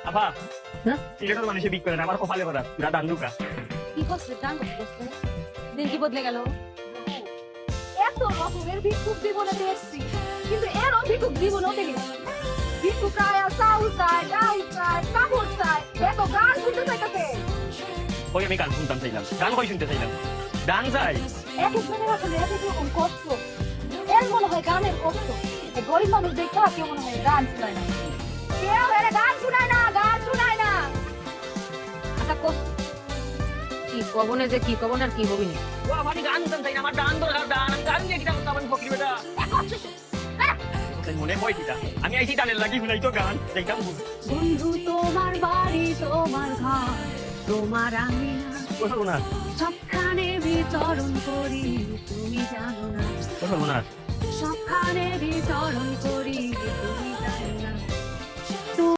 আপা এটা তো মানুষে বিক করে না আমার কপালে ভরা পুরা দান্দুকা কি করছে গান করছে দিন কি বদলে গেল এত রকমের ভিক্ষুক জীবনে দেখছি কিন্তু এরও ভিক্ষুক জীবনেও দেখিনি ভিক্ষুক আয়া চাউল চায় ডাউল চায় কাপড় চায় এত গান শুনতে চাইতেছে ওই আমি গান শুনতাম চাইলাম গান কই শুনতে চাইলাম গান চাই এক একজনের আসলে এক এক রকম কষ্ট এর মনে হয় গানের কষ্ট এই গরিব মানুষ দেখা কেউ মনে হয় গান শোনায় না কেউ এর গান শোনায় না আচ্ছা কষ্ট কি কবনে যে কি কবন আর কি হবি না ও আমি গান শুনতাম চাই না আমার গান দরকার গান আমি গান দিয়ে কিটা করতাম আমি ফকির বেটা মনে হয় কিটা আমি আইছি গানের লাগি শুনাই তো গান দেখতাম বন্ধু তোমার বাড়ি তোমার ঘর তোমার আমি না সবখানে বিচরণ করি তুমি জানো না না সবখানে বিচরণ করি